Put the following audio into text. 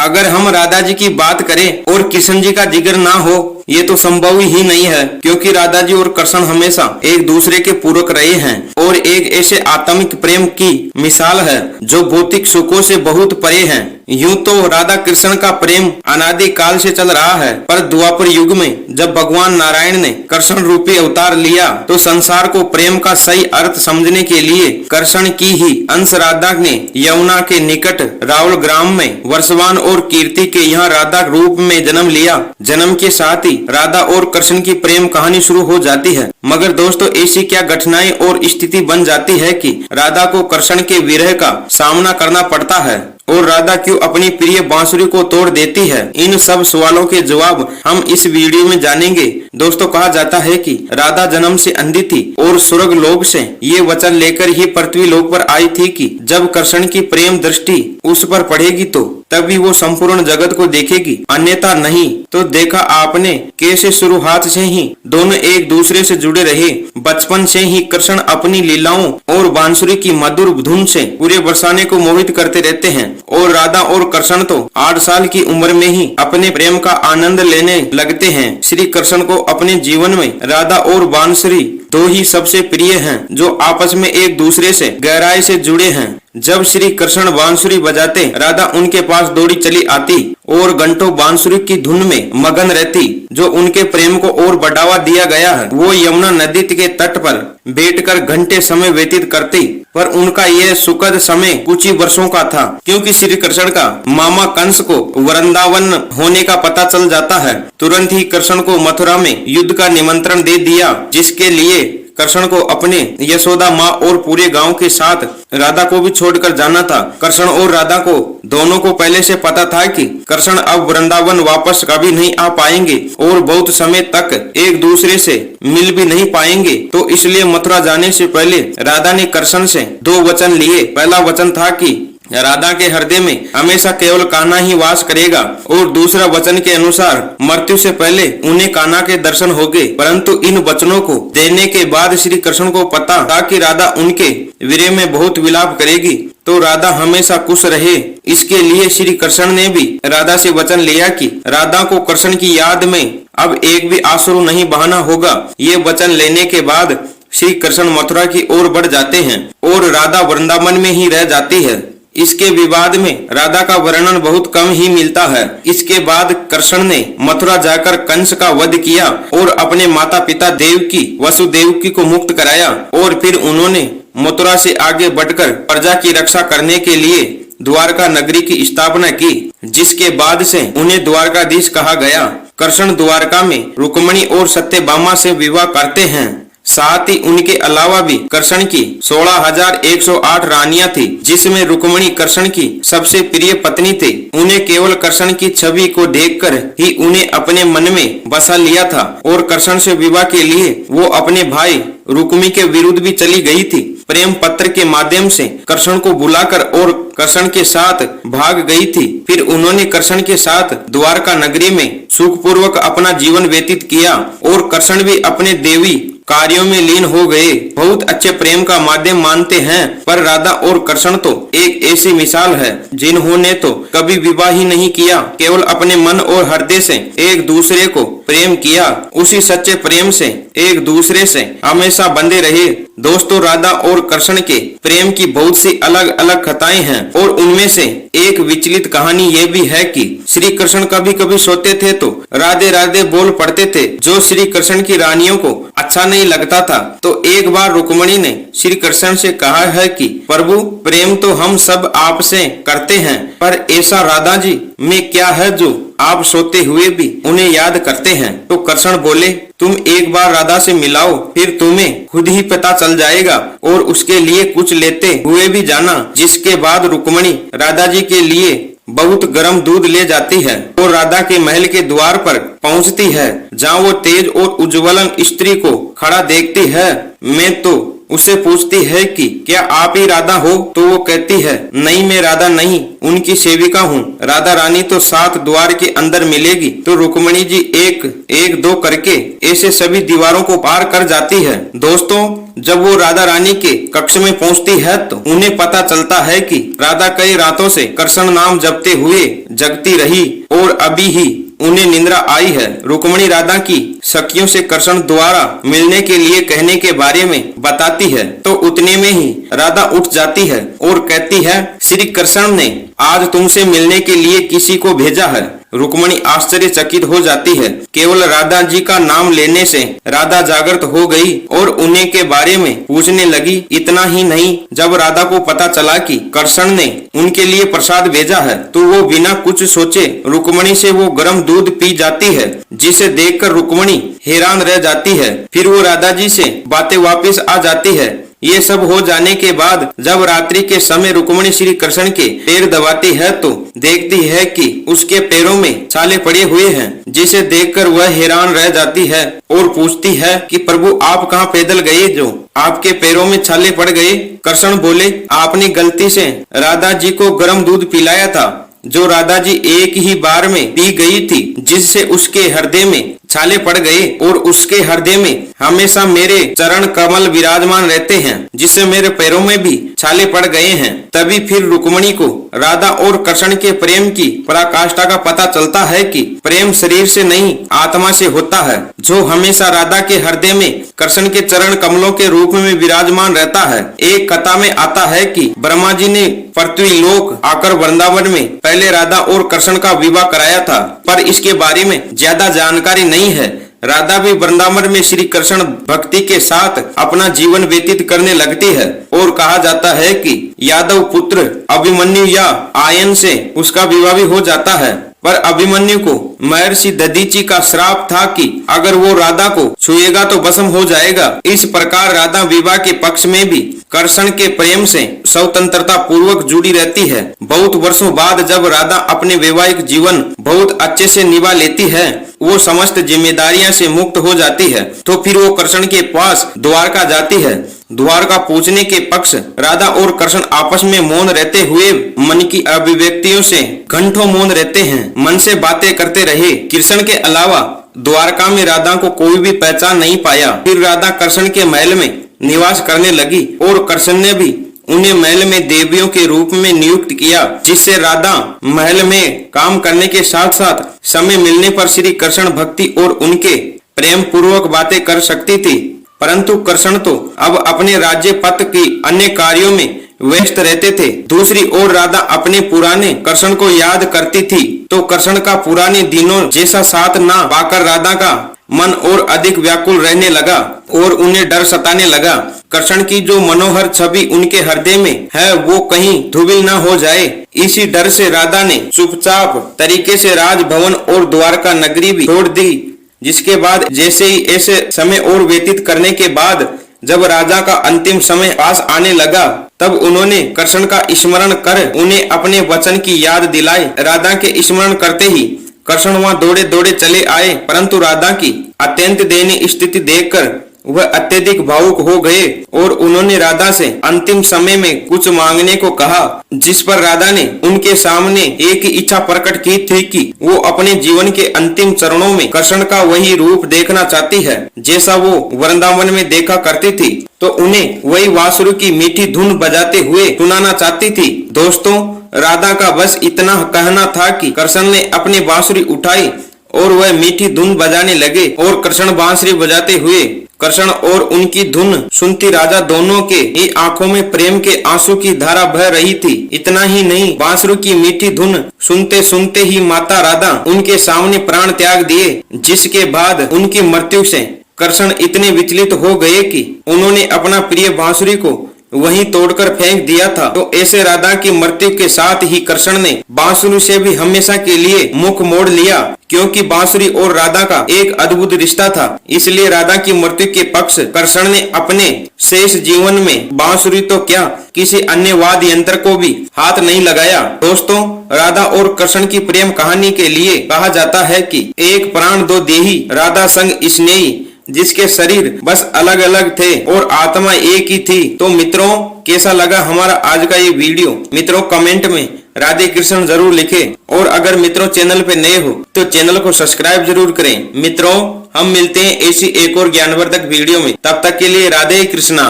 अगर हम राधा जी की बात करें और कृष्ण जी का जिक्र ना हो, ये तो संभव ही नहीं है, क्योंकि राधा जी और कृष्ण हमेशा एक दूसरे के पूरक रहे हैं और एक ऐसे आत्मिक प्रेम की मिसाल है जो भौतिक सुखों से बहुत परे है। यूं तो राधा कृष्ण का प्रेम अनादि काल से चल रहा है, पर द्वापर युग में जब भगवान नारायण ने कृष्ण रूपी अवतार लिया तो संसार को प्रेम का सही अर्थ समझने के लिए कृष्ण की ही अंश राधा ने यमुना के निकट रावल ग्राम में वर्षवान और कीर्ति के यहाँ राधा रूप में जन्म लिया। जन्म के साथ ही राधा और कृष्ण की प्रेम कहानी शुरू हो जाती है। मगर दोस्तों, ऐसी क्या घटनाएं और स्थिति बन जाती है कि राधा को कृष्ण के विरह का सामना करना पड़ता है और राधा क्यों अपनी प्रिय बांसुरी को तोड़ देती है? इन सब सवालों के जवाब हम इस वीडियो में जानेंगे। दोस्तों, कहा जाता है कि राधा जन्म से अंधी थी और स्वर्ग लोक से ये वचन लेकर ही पृथ्वी लोक पर आई थी कि जब कृष्ण की प्रेम दृष्टि उस पर पड़ेगी तो तभी वो संपूर्ण जगत को देखेगी, अन्यथा नहीं। तो देखा आपने कैसे शुरुआत से ही दोनों एक दूसरे से जुड़े रहे। बचपन से ही कृष्ण अपनी लीलाओं और बांसुरी की मधुर धुन से पूरे बरसाने को मोहित करते रहते हैं और राधा और कृष्ण तो 8 साल की उम्र में ही अपने प्रेम का आनंद लेने लगते हैं। श्री कृष्ण को अपने जीवन में राधा और बांसुरी दो ही सबसे प्रिय हैं, जो आपस में एक दूसरे से गहराई से जुड़े हैं। जब श्री कृष्ण बांसुरी बजाते, राधा उनके पास दौड़ी चली आती और घंटों बांसुरी की धुन में मगन रहती। जो उनके प्रेम को और बढ़ावा दिया गया है, वो यमुना नदी के तट पर बैठकर घंटे समय व्यतीत करती। पर उनका यह सुखद समय कुछ ही वर्षों का था, क्योंकि श्री कृष्ण का मामा कंस को वृंदावन होने का पता चल जाता है। तुरंत ही कृष्ण को मथुरा में युद्ध का निमंत्रण दे दिया, जिसके लिए कृष्ण को अपने यशोदा माँ और पूरे गांव के साथ राधा को भी छोड़कर जाना था। कृष्ण और राधा को दोनों को पहले से पता था कि कृष्ण अब वृंदावन वापस कभी नहीं आ पाएंगे और बहुत समय तक एक दूसरे से मिल भी नहीं पाएंगे। तो इसलिए मथुरा जाने से पहले राधा ने कृष्ण से 2 वचन लिए। पहला वचन था कि राधा के हृदय में हमेशा केवल कान्हा ही वास करेगा और दूसरा वचन के अनुसार मृत्यु से पहले उन्हें कान्हा के दर्शन होंगे। परंतु इन वचनों को देने के बाद श्री कृष्ण को पता था कि राधा उनके विरह में बहुत विलाप करेगी, तो राधा हमेशा खुश रहे। इसके लिए श्री कृष्ण ने भी राधा से वचन लिया कि राधा को कृष्ण की याद में अब एक भी आंसू नहीं बहाना होगा। ये वचन लेने के बाद श्री कृष्ण मथुरा की ओर बढ़ जाते हैं और राधा वृंदावन में ही रह जाती है। इसके विवाद में राधा का वर्णन बहुत कम ही मिलता है। इसके बाद कृष्ण ने मथुरा जाकर कंस का वध किया और अपने माता पिता देवकी वसुदेवकी को मुक्त कराया और फिर उन्होंने मथुरा से आगे बढ़कर प्रजा की रक्षा करने के लिए द्वारका नगरी की स्थापना की, जिसके बाद से उन्हें द्वारकाधीश कहा गया। कृष्ण द्वारका में रुक्मिणी और सत्यभामा से विवाह करते हैं। साथ ही उनके अलावा भी कृष्ण की 16,108 रानियां थी, जिसमें रुक्मिणी कृष्ण की सबसे प्रिय पत्नी थी। उन्हें केवल कृष्ण की छवि को देखकर ही उन्हें अपने मन में बसा लिया था और कृष्ण से विवाह के लिए वो अपने भाई रुक्मी के विरुद्ध भी चली गई थी। प्रेम पत्र के माध्यम से कृष्ण को बुलाकर और कृष्ण के साथ भाग गई थी। फिर उन्होंने कृष्ण के साथ द्वारका नगरी में सुखपूर्वक अपना जीवन व्यतीत किया और कृष्ण भी अपने देवी कार्यों में लीन हो गए। बहुत अच्छे प्रेम का माध्यम मानते हैं, पर राधा और कृष्ण तो एक ऐसी मिसाल है जिन्होंने तो कभी विवाह ही नहीं किया, केवल अपने मन और हृदय से एक दूसरे को प्रेम किया। उसी सच्चे प्रेम से एक दूसरे से हमेशा बंधे रहे। दोस्तों, राधा और कृष्ण के प्रेम की बहुत सी अलग अलग कथाएं हैं और उनमें से एक विचलित कहानी ये भी है कि श्री कृष्ण कभी कभी सोते थे तो राधे राधे बोल पड़ते थे, जो श्री कृष्ण की रानियों को अच्छा नहीं लगता था। तो एक बार रुक्मिणी ने श्री कृष्ण से कहा है कि प्रभु, प्रेम तो हम सब आपसे करते हैं, पर ऐसा राधा जी में क्या है जो आप सोते हुए भी उन्हें याद करते हैं? तो कृष्ण बोले, तुम एक बार राधा से मिलाओ, फिर तुम्हें खुद ही पता चल जाएगा और उसके लिए कुछ लेते हुए भी जाना। जिसके बाद रुक्मिणी राधा जी के लिए बहुत गर्म दूध ले जाती है और राधा के महल के द्वार पर पहुंचती है, जहां वो तेज और उज्ज्वल स्त्री को खड़ा देखती है। मैं तो उससे पूछती है कि क्या आप ही राधा हो? तो वो कहती है, नहीं, मैं राधा नहीं, उनकी सेविका हूँ। राधा रानी तो 7 द्वार के अंदर मिलेगी। तो रुक्मिणी जी एक एक दो करके ऐसे सभी दीवारों को पार कर जाती है। दोस्तों, जब वो राधा रानी के कक्ष में पहुंचती है तो उन्हें पता चलता है कि राधा कई रातों से कृष्ण नाम जपते हुए जगती रही और अभी ही उन्हें निद्रा आई है। रुक्मिणी राधा की सखियों से कृष्ण द्वारा मिलने के लिए कहने के बारे में बताती है तो उतने में ही राधा उठ जाती है और कहती है, श्री कृष्ण ने आज तुमसे मिलने के लिए किसी को भेजा है। रुक्मिणी आश्चर्यचकित हो जाती है। केवल राधा जी का नाम लेने से राधा जागृत हो गई और उन्हीं के बारे में पूछने लगी। इतना ही नहीं, जब राधा को पता चला कि कृष्ण ने उनके लिए प्रसाद भेजा है तो वो बिना कुछ सोचे रुक्मिणी से वो गर्म दूध पी जाती है, जिसे देखकर रुक्मिणी हैरान रह जाती है। फिर वो राधा जी से बातें वापस आ जाती है। ये सब हो जाने के बाद जब रात्रि के समय रुक्मिणी श्री कृष्ण के पैर दबाती है तो देखती है कि उसके पैरों में छाले पड़े हुए हैं, जिसे देखकर वह हैरान रह जाती है और पूछती है कि प्रभु आप कहाँ पैदल गए जो आपके पैरों में छाले पड़ गए। कृष्ण बोले, आपने गलती से राधा जी को गर्म दूध पिलाया था जो राधा जी एक ही बार में पी गई थी, जिससे उसके हृदय में छाले पड़ गए और उसके हृदय में हमेशा मेरे चरण कमल विराजमान रहते हैं, जिससे मेरे पैरों में भी छाले पड़ गए हैं। तभी फिर रुक्मिणी को राधा और कृष्ण के प्रेम की पराकाष्ठा का पता चलता है कि प्रेम शरीर से नहीं आत्मा से होता है, जो हमेशा राधा के हृदय में कृष्ण के चरण कमलों के रूप में विराजमान रहता है। एक कथा में आता है कि ब्रह्मा जी ने पृथ्वी लोक आकर वृंदावन में पहले राधा और कृष्ण का विवाह कराया था, पर इसके बारे में ज्यादा जानकारी नहीं है। राधा भी वृंदावन में श्री कृष्ण भक्ति के साथ अपना जीवन व्यतीत करने लगती है और कहा जाता है कि यादव पुत्र अभिमन्यु या आयन से उसका विवाह भी हो जाता है। पर अभिमन्यु को महर्षि दधीचि का श्राप था कि अगर वो राधा को छुएगा तो भस्म हो जाएगा। इस प्रकार राधा विवाह के पक्ष में भी कृष्ण के प्रेम से स्वतंत्रता पूर्वक जुड़ी रहती है। बहुत वर्षों बाद जब राधा अपने वैवाहिक जीवन बहुत अच्छे से निभा लेती है, वो समस्त जिम्मेदारियां से मुक्त हो जाती है, तो फिर वो कृष्ण के पास द्वारका जाती है। द्वारका पहुंचने के पक्ष राधा और कृष्ण आपस में मौन रहते हुए मन की अभिव्यक्तियों से घंटों मौन रहते हैं, मन से बातें करते रहे। कृष्ण के अलावा द्वारका में राधा को कोई भी पहचान नहीं पाया। फिर राधा कृष्ण के महल में निवास करने लगी और कृष्ण ने भी उन्हें महल में देवियों के रूप में नियुक्त किया, जिससे राधा महल में काम करने के साथ साथ समय मिलने पर श्री कृष्ण भक्ति और उनके प्रेम पूर्वक बातें कर सकती थी। परंतु कृष्ण तो अब अपने राज्य पथ की अन्य कार्यों में व्यस्त रहते थे। दूसरी ओर राधा अपने पुराने कृष्ण को याद करती थी, तो कृष्ण का पुराने दिनों जैसा साथ ना पाकर राधा का मन और अधिक व्याकुल रहने लगा और उन्हें डर सताने लगा। कृष्ण की जो मनोहर छवि उनके हृदय में है वो कहीं धूमिल न हो जाए, इसी डर से राधा ने चुपचाप तरीके से राजभवन और द्वारका नगरी भी छोड़ दी। जिसके बाद जैसे ही ऐसे समय और व्यतीत करने के बाद जब राजा का अंतिम समय पास आने लगा, तब उन्होंने कृष्ण का स्मरण कर उन्हें अपने वचन की याद दिलाई। राधा के स्मरण करते ही कृष्ण वहां दौड़े दौड़े चले आए, परंतु राधा की अत्यंत दयनीय स्थिति देखकर वह अत्यधिक भावुक हो गए और उन्होंने राधा से अंतिम समय में कुछ मांगने को कहा, जिस पर राधा ने उनके सामने एक ही इच्छा प्रकट की थी कि वो अपने जीवन के अंतिम चरणों में कृष्ण का वही रूप देखना चाहती है जैसा वो वृंदावन में देखा करती थी, तो उन्हें वही बांसुरी की मीठी धुन बजाते हुए सुनाना चाहती थी। दोस्तों, राधा का बस इतना कहना था कि कृष्ण ने अपनी बांसुरी उठाई और वह मीठी धुन बजाने लगे और कृष्ण बांसुरी बजाते हुए कृष्ण और उनकी धुन सुनती राधा दोनों के ही आंखों में प्रेम के आंसू की धारा बह रही थी। इतना ही नहीं, बांसुरी की मीठी धुन सुनते सुनते ही माता राधा उनके सामने प्राण त्याग दिए, जिसके बाद उनकी मृत्यु से कृष्ण इतने विचलित हो गए कि उन्होंने अपना प्रिय बांसुरी को वहीं तोड़कर फेंक दिया था। तो ऐसे राधा की मृत्यु के साथ ही कृष्ण ने बांसुरी से भी हमेशा के लिए मुख मोड़ लिया, क्योंकि बांसुरी और राधा का एक अद्भुत रिश्ता था। इसलिए राधा की मृत्यु के पक्ष कृष्ण ने अपने शेष जीवन में बांसुरी तो क्या किसी अन्य वाद्य यंत्र को भी हाथ नहीं लगाया। दोस्तों, राधा और कृष्ण की प्रेम कहानी के लिए कहा जाता है कि एक प्राण दो देही राधा संग स्नेही, जिसके शरीर बस अलग अलग थे और आत्मा एक ही थी। तो मित्रों, कैसा लगा हमारा आज का ये वीडियो? मित्रों, कमेंट में राधे कृष्ण जरूर लिखें। और अगर मित्रों चैनल पे नए हो तो चैनल को सब्सक्राइब जरूर करें। मित्रों हम मिलते हैं ऐसी एक और ज्ञानवर्धक वीडियो में, तब तक के लिए राधे कृष्णा।